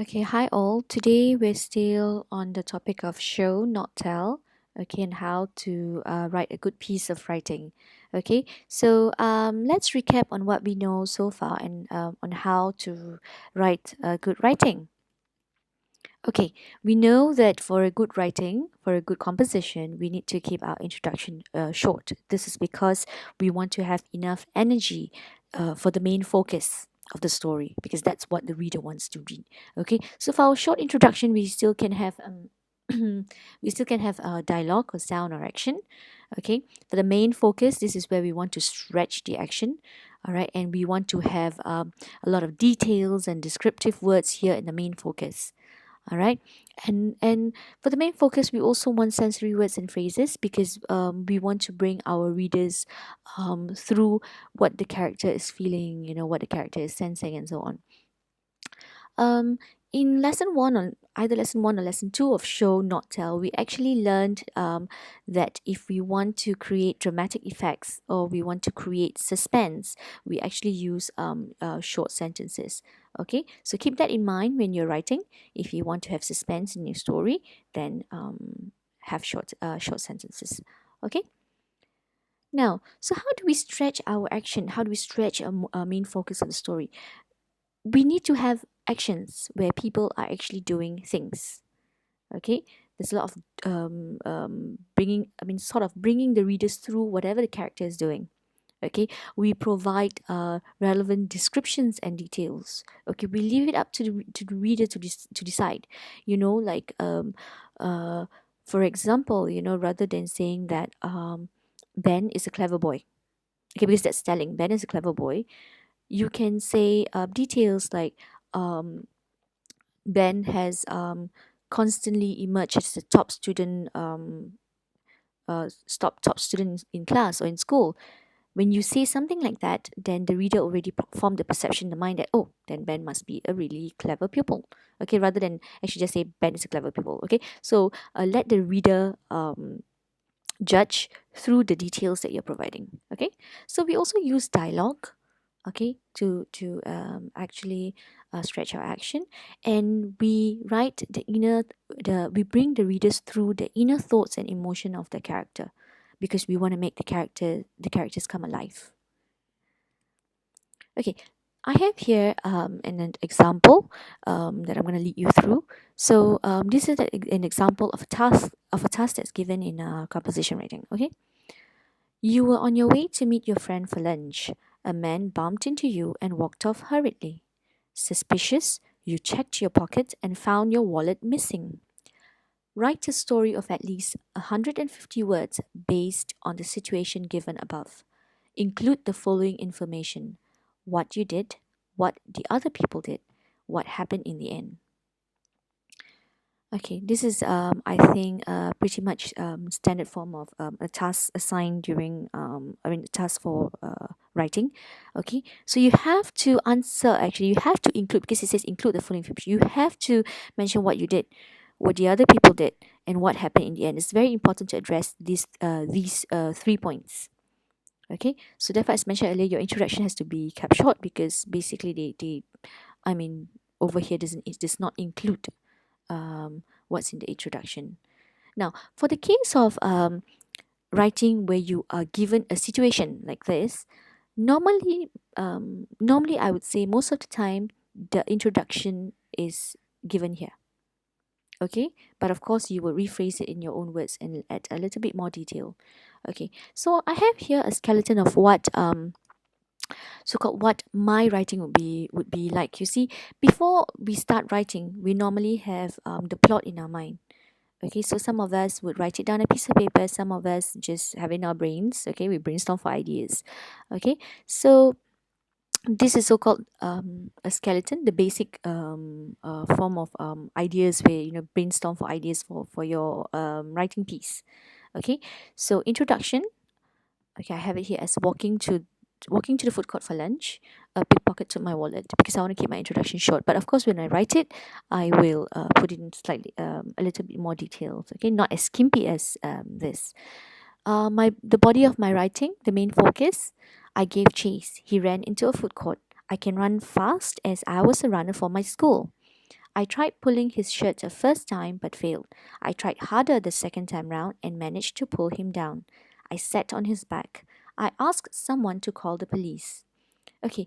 Okay, hi all. Today we're still on the topic of show, not tell. Okay, and how to write a good piece of writing. Okay, so let's recap on what we know so far and on how to write good writing. Okay, we know that for a good writing, for a good composition, we need to keep our introduction short. This is because we want to have enough energy for the main focus of the story, because that's what the reader wants to read. Okay, so for our short introduction, we still can have dialogue or sound or action. Okay, for the main focus, this is where we want to stretch the action. All right, and we want to have a lot of details and descriptive words here in the main focus. All right, and for the main focus, we also want sensory words and phrases, because we want to bring our readers through what the character is feeling, what the character is sensing, and so on. um, in lesson one, on either lesson one or lesson two of show not tell, we actually learned that if we want to create dramatic effects or we want to create suspense, we actually use short sentences. Okay, so keep that in mind when you're writing. If you want to have suspense in your story, then have short sentences. Okay. Now, so how do we stretch our action? How do we stretch a main focus of the story? We need to have actions where people are actually doing things. Okay, there's a lot of sort of bringing the readers through whatever the character is doing. Okay, we provide relevant descriptions and details. Okay, we leave it up to the reader to decide. Like uh, for example, rather than saying that Ben is a clever boy. Okay, because that's telling Ben is a clever boy, you can say details like um, Ben has constantly emerged as the top student, top student in class or in school. When you say something like that, then the reader already formed the perception in the mind that, oh, then Ben must be a really clever pupil. Okay, rather than actually just say Ben is a clever pupil. Okay, so let the reader judge through the details that you're providing. Okay, so we also use dialogue, okay, to actually stretch our action, and we write we bring the readers through the inner thoughts and emotion of the character, because we want to make the characters come alive. Okay, I have here an example that I'm going to lead you through. So this is an example of a task that's given in composition writing. Okay, you were on your way to meet your friend for lunch. A man bumped into you and walked off hurriedly. Suspicious, you checked your pocket and found your wallet missing. Write a story of at least 150 words based on the situation given above. Include the following information: what you did, what the other people did, what happened in the end. Okay, this is I think pretty much standard form of a task assigned during a task for writing. Okay, so you have to answer. Actually, you have to include, because it says include the following information. You have to mention what you did, what the other people did, and what happened in the end. It's very important to address these 3 points. Okay, so therefore, as mentioned earlier, your introduction has to be kept short, because basically they I mean over here it does not include what's in the introduction. Now, for the case of writing where you are given a situation like this, normally I would say most of the time the introduction is given here. Okay, but of course you will rephrase it in your own words and add a little bit more detail. Okay, so I have here a skeleton of what so-called what my writing would be like. You see, before we start writing, we normally have the plot in our mind. Okay, so some of us would write it down on a piece of paper, some of us just have it in our brains. Okay, we brainstorm for ideas. Okay, so this is so-called a skeleton, the basic form of ideas, where brainstorm for ideas for your writing piece. Okay, so introduction. Okay, I have it here as walking to the food court for lunch. A pickpocket took my wallet, because I want to keep my introduction short. But of course, when I write it, I will put in slightly a little bit more details. Okay, not as skimpy as this. The body of my writing, the main focus. I gave chase. He ran into a food court. I can run fast as I was a runner for my school. I tried pulling his shirt the first time but failed. I tried harder the second time round and managed to pull him down. I sat on his back. I asked someone to call the police. Okay,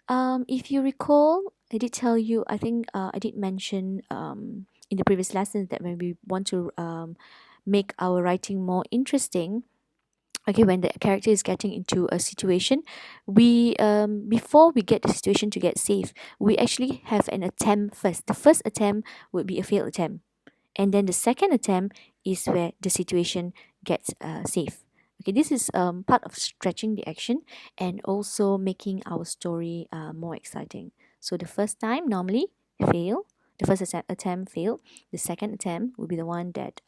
if you recall, I did tell you, I think I did mention in the previous lessons that when we want to make our writing more interesting, okay, when the character is getting into a situation, we before we get the situation to get safe, we actually have an attempt first. The first attempt would be a failed attempt, and then the second attempt is where the situation gets safe. Okay, this is part of stretching the action and also making our story more exciting. So the first time normally fail, the first attempt failed. The second attempt will be the one that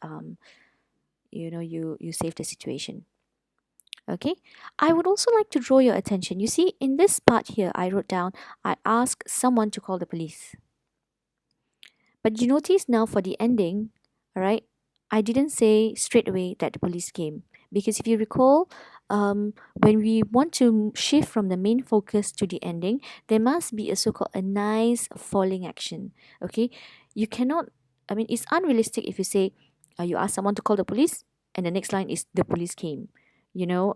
you save the situation. Okay, I would also like to draw your attention. You see, in this part here, I wrote down, I asked someone to call the police. But you notice now for the ending, all right, I didn't say straight away that the police came. Because if you recall, when we want to shift from the main focus to the ending, there must be a so-called a nice falling action. Okay, you cannot. I mean, it's unrealistic if you say you ask someone to call the police, and the next line is the police came. You know,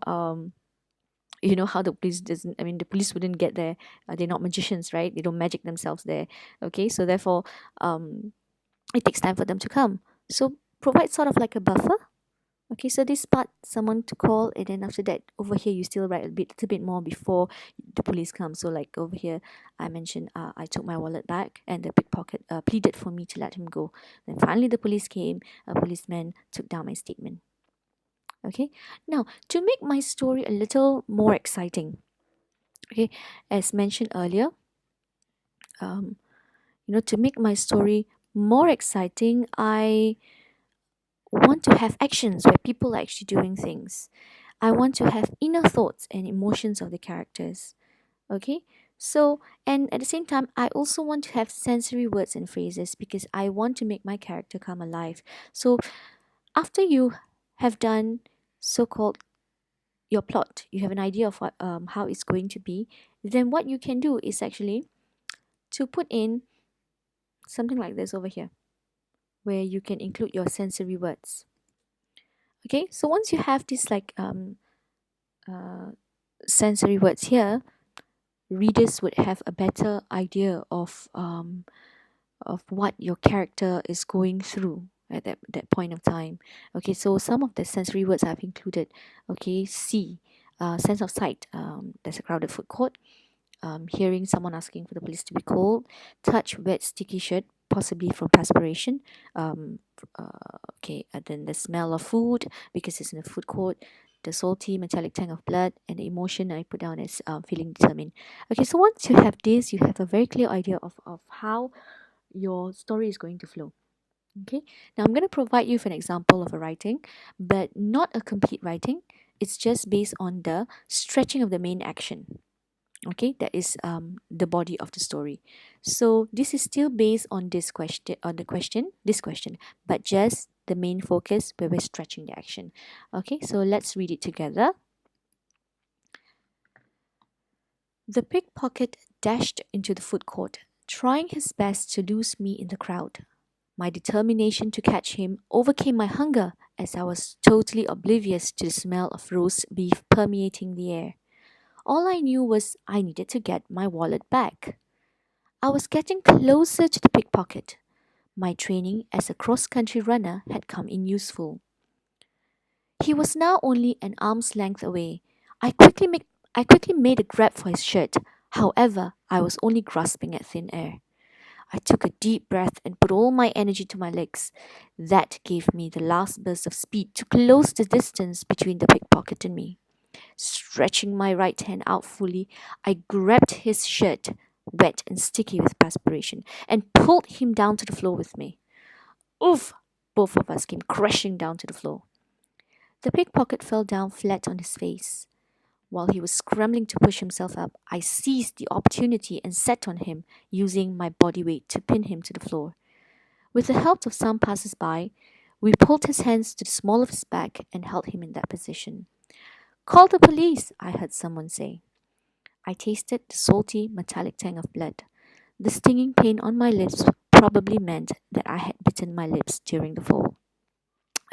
you know how the police doesn't. I mean, the police wouldn't get there. They're not magicians, right? They don't magic themselves there. Okay, so therefore, it takes time for them to come. So provide sort of like a buffer. Okay, so this part someone to call, and then after that over here you still write a little bit more before the police come. So like over here I mentioned I took my wallet back and the pickpocket pleaded for me to let him go. Then finally the police came. A policeman took down my statement. Okay, now to make my story a little more exciting, okay, as mentioned earlier, to make my story more exciting, I want to have actions where people are actually doing things. I want to have inner thoughts and emotions of the characters. Okay? So, and at the same time, I also want to have sensory words and phrases because I want to make my character come alive. So, after you have done so called your plot, you have an idea of what how it's going to be, then what you can do is actually to put in something like this over here where you can include your sensory words. Okay, so once you have this like uh, sensory words here, readers would have a better idea of what your character is going through at that point of time. Okay, so some of the sensory words I've included. Okay, see, sense of sight. There's a crowded food court. Hearing someone asking for the police to be called. Touch wet sticky shirt, possibly from perspiration. Okay, and then the smell of food because it's in a food court. The salty metallic tang of blood, and the emotion I put down as feeling determined. Okay, so once you have this, you have a very clear idea of how your story is going to flow. Okay, now I'm going to provide you with an example of a writing, but not a complete writing. It's just based on the stretching of the main action. Okay, that is the body of the story. So this is still based on this question, but just the main focus where we're stretching the action. Okay, so let's read it together. The pickpocket dashed into the food court, trying his best to lose me in the crowd. My determination to catch him overcame my hunger as I was totally oblivious to the smell of roast beef permeating the air. All I knew was I needed to get my wallet back. I was getting closer to the pickpocket. My training as a cross country runner had come in useful. He was now only an arm's length away. I quickly made a grab for his shirt. However, I was only grasping at thin air. I took a deep breath and put all my energy to my legs. That gave me the last burst of speed to close the distance between the pickpocket and me. Stretching my right hand out fully, I grabbed his shirt, wet and sticky with perspiration, and pulled him down to the floor with me. Oof! Both of us came crashing down to the floor. The pickpocket fell down flat on his face. While he was scrambling to push himself up, I seized the opportunity and sat on him, using my body weight to pin him to the floor. With the help of some passers-by, we pulled his hands to the small of his back and held him in that position. Call the police, I heard someone say. I tasted the salty, metallic tang of blood. The stinging pain on my lips probably meant that I had bitten my lips during the fall.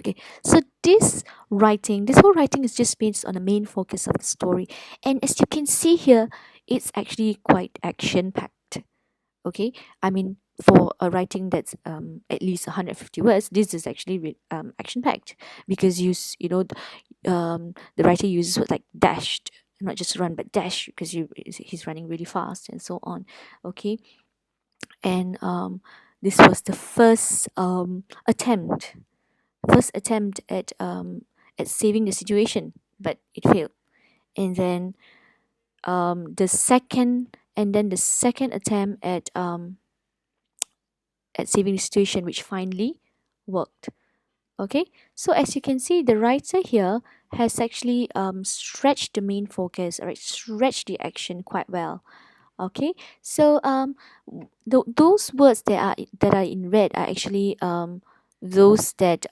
Okay, so this whole writing is just based on the main focus of the story, and as you can see here, it's actually quite action packed. Okay, I mean, for a writing that's at least 150 words, this is actually action packed, because the writer uses words like dashed, not just run but dash, because he's running really fast and so on. Okay, and this was the first attempt at saving the situation, but it failed. And then the second attempt at saving the situation, which finally worked. Okay, so as you can see, the writer here has actually stretched the main focus, right? Stretched the action quite well. Okay, so those words that are in red are actually those that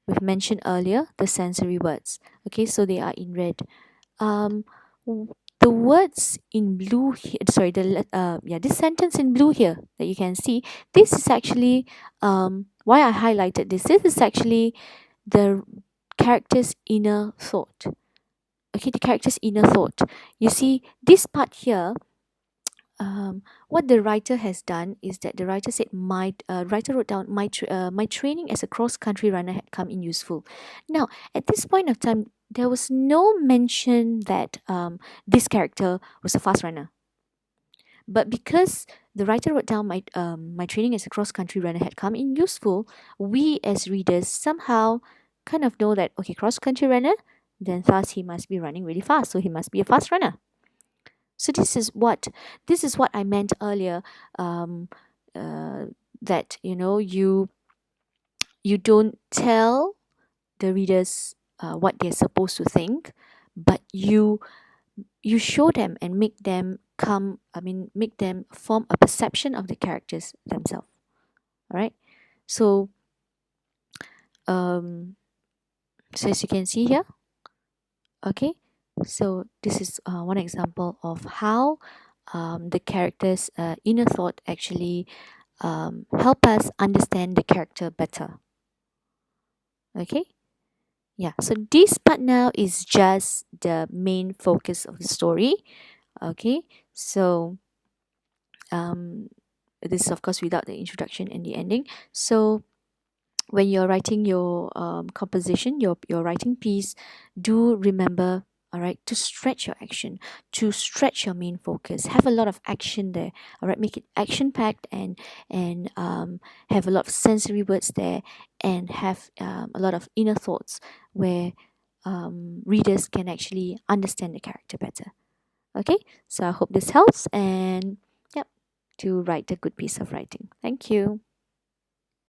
we've mentioned earlier, the sensory words. Okay, so they are in red. um the words in blue here, sorry, this sentence in blue here that you can see, this is actually why I highlighted this is actually the character's inner thought. Okay, the character's inner thought. You see this part here, what the writer has done is that the writer said, my writer wrote down, my training as a cross country runner had come in useful. Now, at this point of time, there was no mention that this character was a fast runner. But because the writer wrote down, my training as a cross country runner had come in useful, we as readers somehow kind of know that, okay, cross country runner, then thus he must be running really fast, so he must be a fast runner. So this is what I meant earlier, um, that you don't tell the readers what they're supposed to think, but you show them and make them form a perception of the characters themselves. All right. So um, so as you can see here, okay. So this is one example of how the character's inner thought actually help us understand the character better. Okay. Yeah. So this part now is just the main focus of the story. Okay. So this is of course without the introduction and the ending. So when you're writing your composition, your writing piece, do remember, all right, to stretch your action, to stretch your main focus. Have a lot of action there, all right. Make it action packed, and have a lot of sensory words there, and have a lot of inner thoughts where readers can actually understand the character better. Okay, so I hope this helps, and yep, to write a good piece of writing. Thank you.